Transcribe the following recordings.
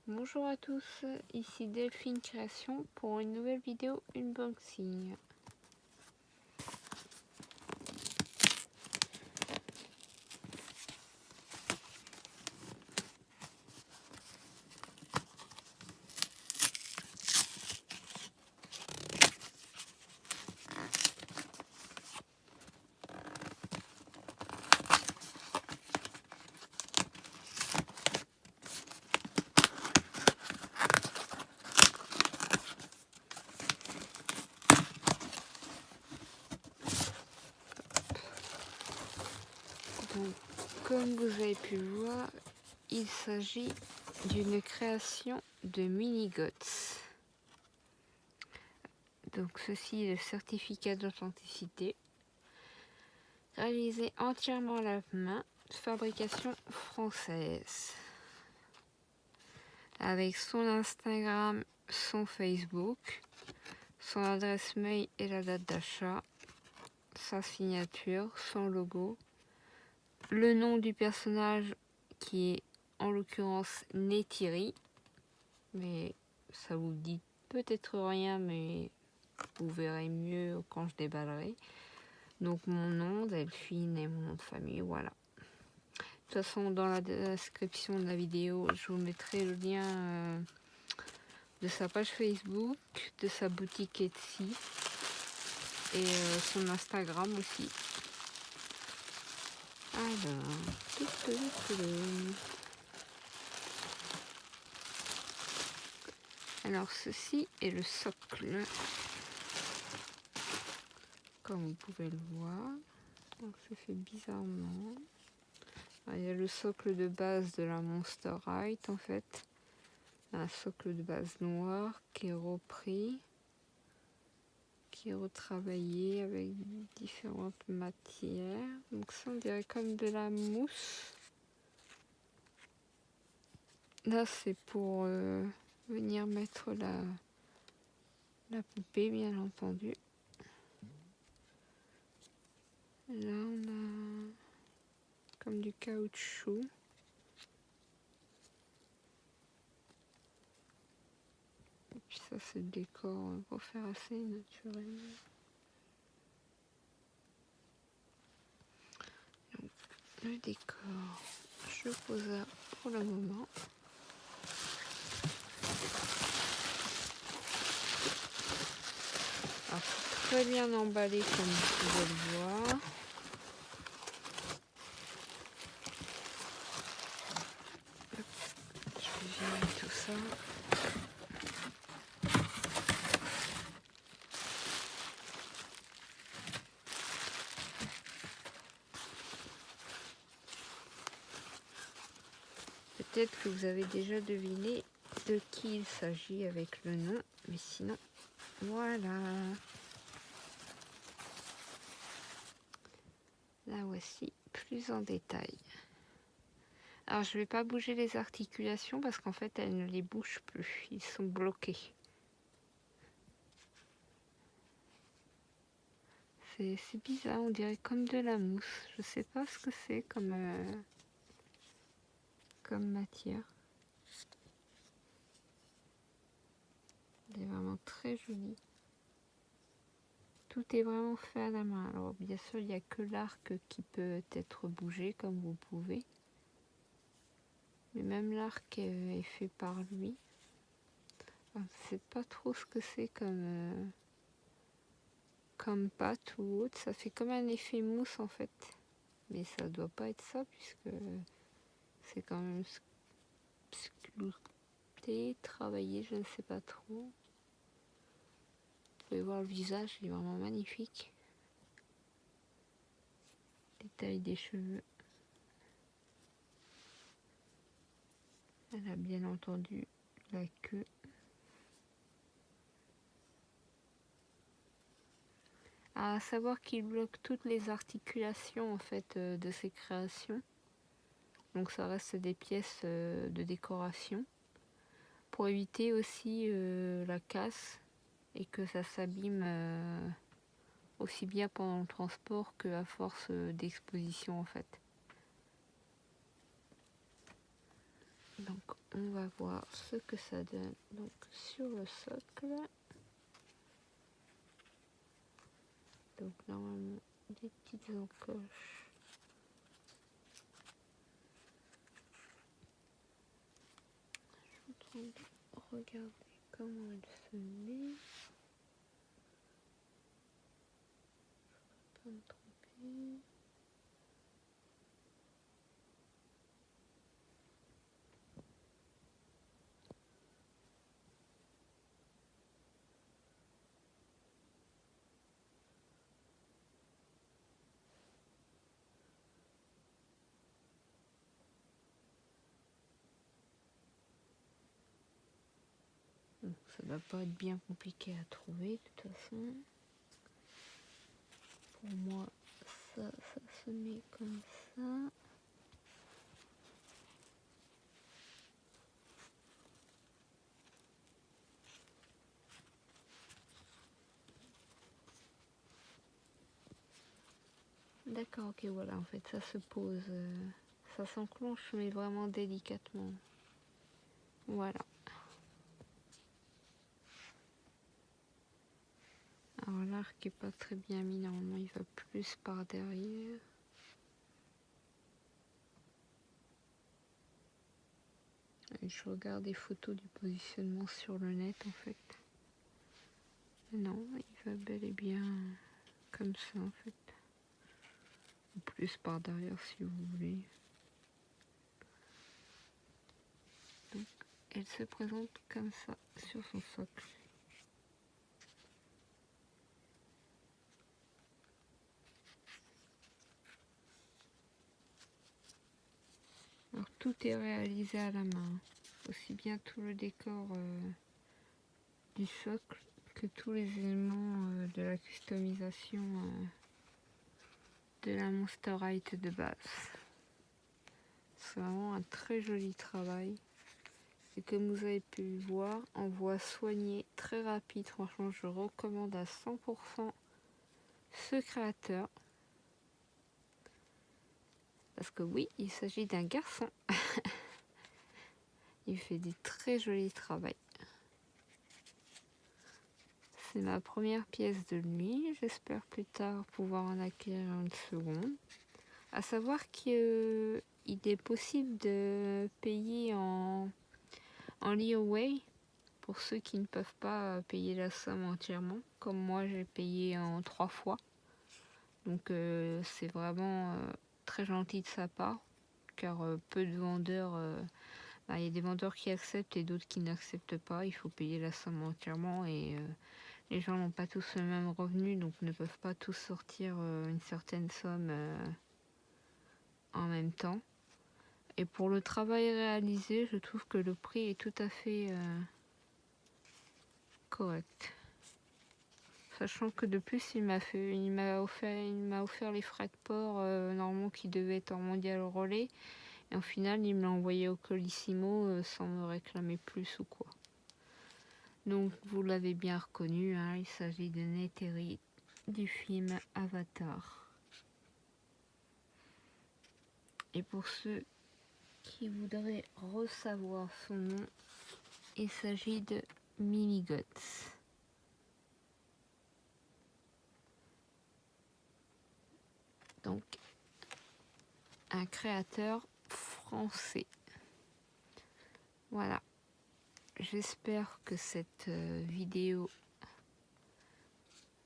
Bonjour à tous, ici Delphine Création pour une nouvelle vidéo unboxing. Donc, comme vous avez pu le voir, il s'agit d'une création de mini-gots. Donc ceci est le certificat d'authenticité, réalisé entièrement à la main, fabrication française. Avec son Instagram, son Facebook, son adresse mail et la date d'achat, sa signature, son logo, le nom du personnage qui est en l'occurrence Neytiri, mais ça vous dit peut-être rien, mais vous verrez mieux quand je déballerai. Donc mon nom, Delphine, et mon nom de famille, voilà. De toute façon, dans la description de la vidéo, je vous mettrai le lien de sa page Facebook, de sa boutique Etsy et son Instagram aussi. Alors ceci est le socle, comme vous pouvez le voir. Donc c'est fait bizarrement. Alors, il y a le socle de base de la Monster High en fait, un socle de base noir qui est repris, qui est retravaillé avec différentes matières. Donc ça on dirait comme de la mousse. Là c'est pour venir mettre la poupée, bien entendu. Là on a comme du caoutchouc. Et puis ça c'est le décor pour faire assez naturel. Donc, le décor, je pose là pour le moment. Alors, très bien emballé comme vous pouvez le voir. Je vais virer tout ça. Peut-être que vous avez déjà deviné de qui il s'agit avec le nom, mais sinon, voilà. La voici plus en détail. Alors, je ne vais pas bouger les articulations parce qu'en fait, elles ne les bougent plus. Ils sont bloqués. C'est bizarre, on dirait comme de la mousse. Je sais pas ce que c'est comme matière. Elle est vraiment très jolie. Tout est vraiment fait à la main. Alors bien sûr, il n'y a que l'arc qui peut être bougé comme vous pouvez. Mais même l'arc est fait par lui. Je ne sais pas trop ce que c'est comme pâte ou autre. Ça fait comme un effet mousse en fait. Mais ça doit pas être ça puisque c'est quand même sculpté, travaillé, je ne sais pas trop. Vous pouvez voir le visage, il est vraiment magnifique. Détail des cheveux. Elle a bien entendu la queue. À savoir qu'il bloque toutes les articulations en fait de ses créations. Donc ça reste des pièces de décoration. Pour éviter aussi la casse et que ça s'abîme aussi bien pendant le transport qu'à force d'exposition en fait. Donc on va voir ce que ça donne. Donc sur le socle, donc normalement des petites encoches. Je suis en train de regarder comment elle se met. Je ne vais pas me tromper. Donc, ça ne va pas être bien compliqué à trouver de toute façon. Pour moi, ça se met comme ça. D'accord, ok, voilà, en fait, ça se pose, ça s'enclenche, mais vraiment délicatement. Voilà. Alors l'arc est pas très bien mis, normalement il va plus par derrière. Et je regarde des photos du positionnement sur le net en fait. Non, il va bel et bien comme ça en fait. Ou plus par derrière si vous voulez. Donc elle se présente comme ça sur son socle. Alors tout est réalisé à la main, aussi bien tout le décor du socle que tous les éléments de la customisation de la Monsterite de base. C'est vraiment un très joli travail. Et comme vous avez pu le voir, en voie soignée, très rapide. Franchement, je recommande à 100% ce créateur. Parce que oui, il s'agit d'un garçon. Il fait du très joli travail. C'est ma première pièce de lui. J'espère plus tard pouvoir en acquérir une seconde. À savoir qu'il est possible de payer en layaway pour ceux qui ne peuvent pas payer la somme entièrement. Comme moi, j'ai payé en 3 fois. Donc c'est vraiment très gentil de sa part. Car peu de vendeurs... il y a des vendeurs qui acceptent et d'autres qui n'acceptent pas. Il faut payer la somme entièrement et les gens n'ont pas tous le même revenu, donc ne peuvent pas tous sortir une certaine somme en même temps. Et pour le travail réalisé, je trouve que le prix est tout à fait correct. Sachant que de plus, il m'a offert les frais de port normalement qui devaient être en mondial relais. Et au final, il me l'a envoyé au Colissimo sans me réclamer plus ou quoi. Donc, vous l'avez bien reconnu, hein, il s'agit de Neytiri du film Avatar. Et pour ceux qui voudraient ressavoir son nom, il s'agit de Mimigots. Donc, un créateur français. Voilà. J'espère que cette vidéo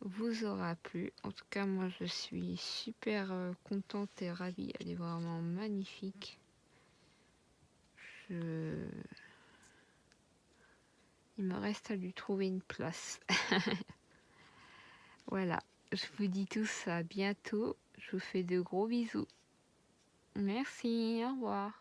vous aura plu. En tout cas, moi, je suis super contente et ravie. Elle est vraiment magnifique. Il me reste à lui trouver une place. Voilà. Je vous dis tous à bientôt. Je vous fais de gros bisous. Merci. Au revoir.